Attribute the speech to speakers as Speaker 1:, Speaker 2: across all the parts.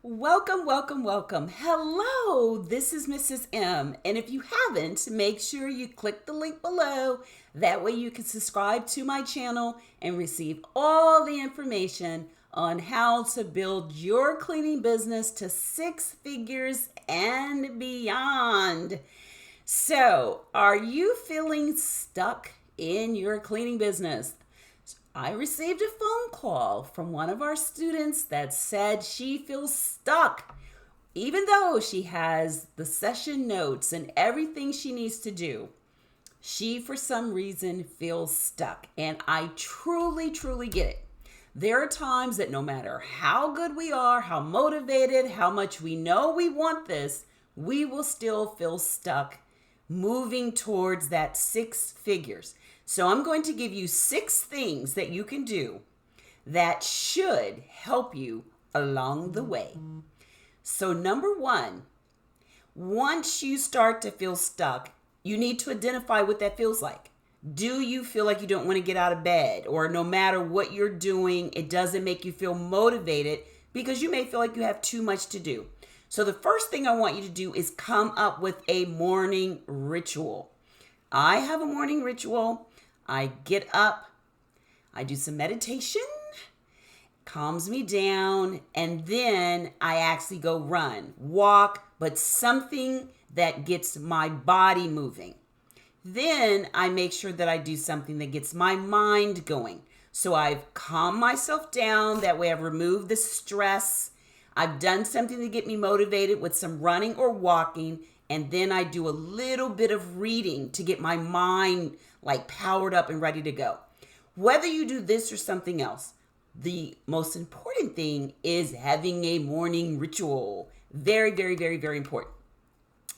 Speaker 1: Welcome, welcome, welcome. Hello, this is Mrs. M. And if you haven't, make sure you click the link below. That way you can subscribe to my channel and receive all the information on how to build your cleaning business to 6 figures and beyond. So, are you feeling stuck in your cleaning business? I received a phone call from one of our students that said she feels stuck, even though she has the session notes and everything she needs to do. She, for some reason, feels stuck, and I truly, truly get it. There are times that no matter how good we are, how motivated, how much we know we want this, we will still feel stuck moving towards that 6 figures. So I'm going to give you 6 things that you can do that should help you along the way. So number 1, once you start to feel stuck, you need to identify what that feels like. Do you feel like you don't want to get out of bed, or no matter what you're doing, it doesn't make you feel motivated because you may feel like you have too much to do? So the first thing I want you to do is come up with a morning ritual. I have a morning ritual. I get up, I do some meditation, calms me down, and then I actually go run, walk, but something that gets my body moving. Then I make sure that I do something that gets my mind going. So I've calmed myself down, that way I've removed the stress. I've done something to get me motivated with some running or walking, and then I do a little bit of reading to get my mind powered up and ready to go. Whether you do this or something else, the most important thing is having a morning ritual. Very, very, very, very important.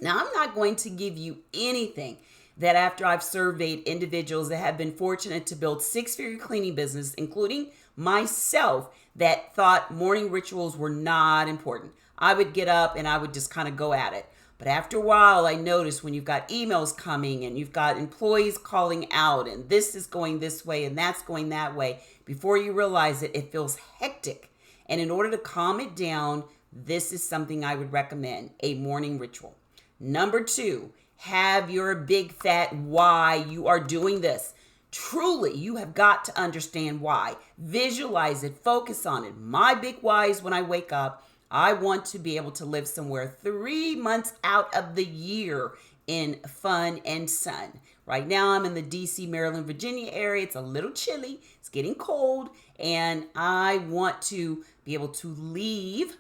Speaker 1: Now, I'm not going to give you anything that after I've surveyed individuals that have been fortunate to build 6-figure cleaning business, including myself, that thought morning rituals were not important. I would get up and I would just kind of go at it. But after a while, I noticed when you've got emails coming and you've got employees calling out and this is going this way and that's going that way, before you realize it, it feels hectic. And in order to calm it down, this is something I would recommend, a morning ritual. Number 2, have your big fat why you are doing this. Truly, you have got to understand why. Visualize it, focus on it. My big why is when I wake up, I want to be able to live somewhere 3 months out of the year in fun and sun. Right now, I'm in the DC, Maryland, Virginia area. It's a little chilly. It's getting cold. And I want to be able to leave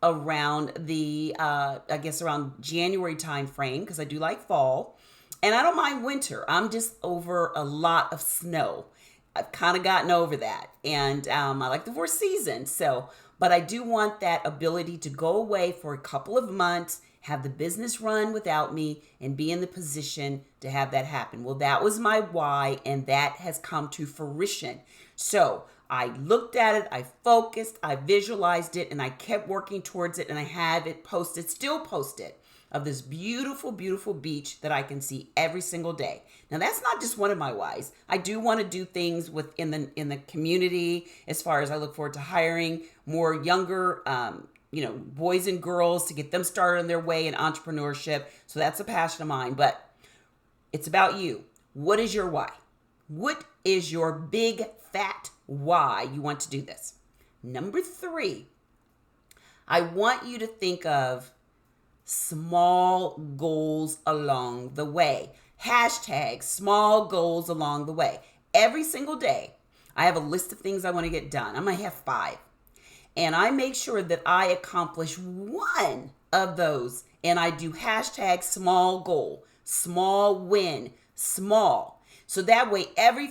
Speaker 1: around the, around January time frame, because I do like fall. And I don't mind winter. I'm just over a lot of snow. I've kind of gotten over that. And I like the 4 seasons. But I do want that ability to go away for a couple of months, have the business run without me, and be in the position to have that happen. Well, that was my why, and that has come to fruition. So I looked at it, I focused, I visualized it, and I kept working towards it, and I have it posted, still posted, of this beautiful, beautiful beach that I can see every single day. Now, that's not just one of my whys. I do want to do things in the community, as far as I look forward to hiring more younger, boys and girls to get them started on their way in entrepreneurship. So that's a passion of mine, but it's about you. What is your why? What is your big fat why you want to do this? Number 3, I want you to think of small goals along the way. Hashtag small goals along the way. Every single day, I have a list of things I want to get done. I might have 5. And I make sure that I accomplish one of those. And I do hashtag small goal, small win, small. So that way, every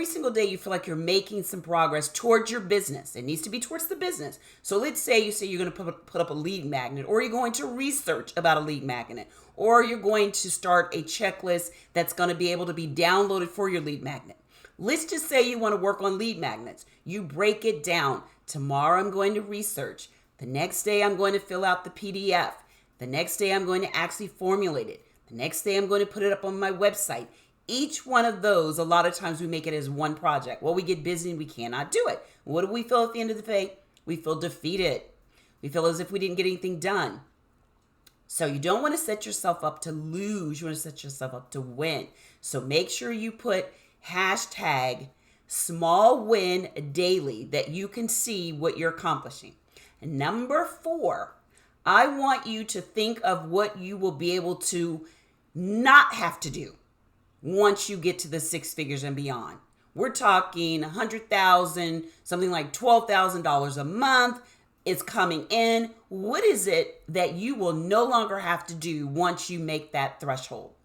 Speaker 1: single day you feel like you're making some progress towards your business. It needs to be towards the business. So let's say you're going to put up a lead magnet, or you're going to research about a lead magnet, or you're going to start a checklist that's going to be able to be downloaded for your lead magnet. Let's just say you want to work on lead magnets. You break it down. Tomorrow I'm going to research. The next day I'm going to fill out the PDF. The next day I'm going to actually formulate it. The next day I'm going to put it up on my website. Each one of those, a lot of times we make it as one project. Well, we get busy and we cannot do it. What do we feel at the end of the day? We feel defeated. We feel as if we didn't get anything done. So you don't want to set yourself up to lose. You want to set yourself up to win. So make sure you put hashtag small win daily that you can see what you're accomplishing. And number 4, I want you to think of what you will be able to not have to do once you get to the 6 figures and beyond. We're talking $100,000, something like $12,000 a month is coming in. What is it that you will no longer have to do once you make that threshold?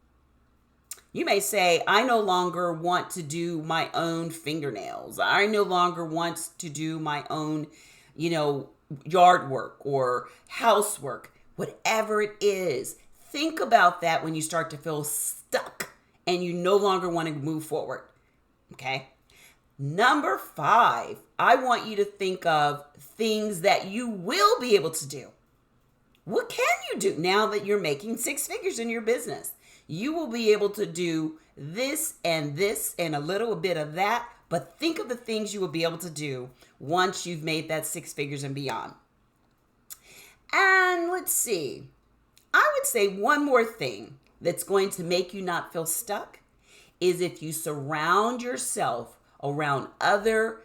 Speaker 1: You may say, I no longer want to do my own fingernails. I no longer want to do my own, yard work or housework, whatever it is. Think about that when you start to feel stuck and you no longer want to move forward. Okay. Number 5, I want you to think of things that you will be able to do. What can you do now that you're making 6 figures in your business? You will be able to do this and a little bit of that, but think of the things you will be able to do once you've made that 6 figures and beyond. And let's see, I would say one more thing that's going to make you not feel stuck is if you surround yourself around other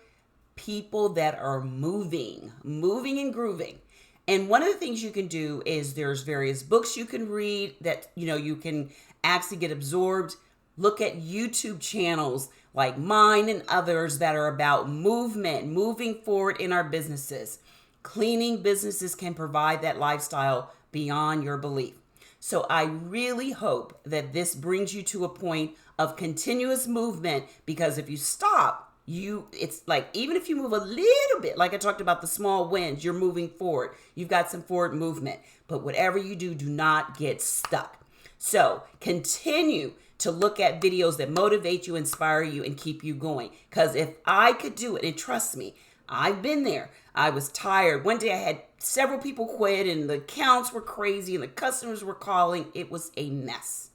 Speaker 1: people that are moving and grooving. And one of the things you can do is there's various books you can read that, you can actually get absorbed. Look at YouTube channels like mine and others that are about movement, moving forward in our businesses. Cleaning businesses can provide that lifestyle beyond your belief. So I really hope that this brings you to a point of continuous movement, because if you stop, it's like, even if you move a little bit, like I talked about the small wins, you're moving forward. You've got some forward movement, but whatever you do not get stuck. So continue to look at videos that motivate you, inspire you, and keep you going. Because if I could do it, and trust me, I've been there. I was tired. One day I had several people quit and the accounts were crazy and the customers were calling. It was a mess.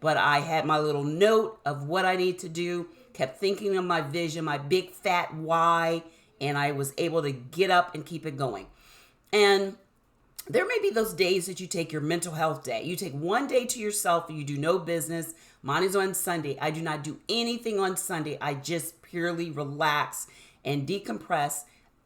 Speaker 1: But I had my little note of what I need to do, kept thinking of my vision, my big fat why, and I was able to get up and keep it going. And there may be those days that you take your mental health day. You take one day to yourself and you do no business. Mine is on Sunday. I do not do anything on Sunday. I just purely relax and decompress.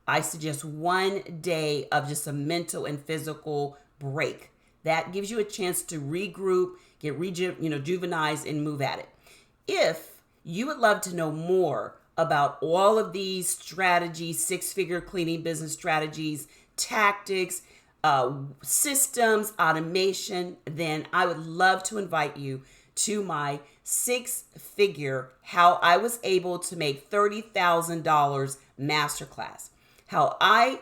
Speaker 1: I suggest one day of just a mental and physical break. That gives you a chance to regroup, get rejuvenized, and move at it. If you would love to know more about all of these strategies, 6-figure cleaning business strategies, tactics, systems, automation, then I would love to invite you to my 6-figure How I Was Able to Make $30,000 masterclass. How I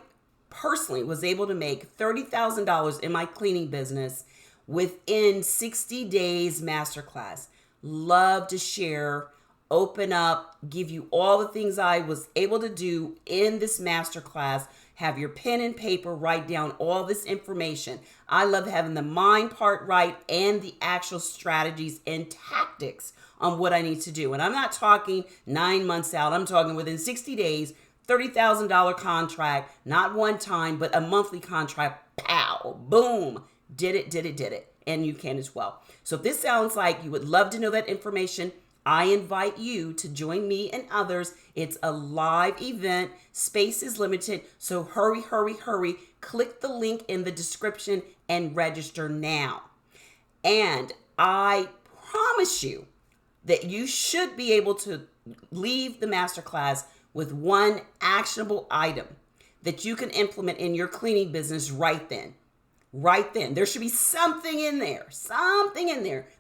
Speaker 1: personally was able to make $30,000 in my cleaning business within 60 days masterclass. Love to share, open up, give you all the things I was able to do in this masterclass. Have your pen and paper, write down all this information. I love having the mind part right and the actual strategies and tactics on what I need to do. And I'm not talking 9 months out. I'm talking within 60 days, $30,000 contract, not one time, but a monthly contract. Pow, boom, did it. And you can as well. So if this sounds like you would love to know that information, I invite you to join me and others. It's a live event. Space is limited. So hurry. Click the link in the description and register now. And I promise you that you should be able to leave the masterclass with one actionable item that you can implement in your cleaning business right then. There should be something in there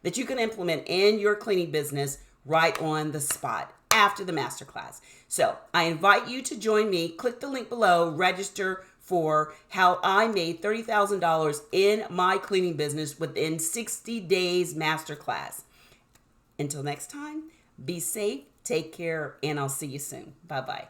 Speaker 1: that you can implement in your cleaning business right on the spot after the masterclass. So I invite you to join me. Click the link below, register for How I Made $30,000 in my cleaning business within 60 days masterclass. Until next time, be safe, take care, and I'll see you soon. Bye-bye.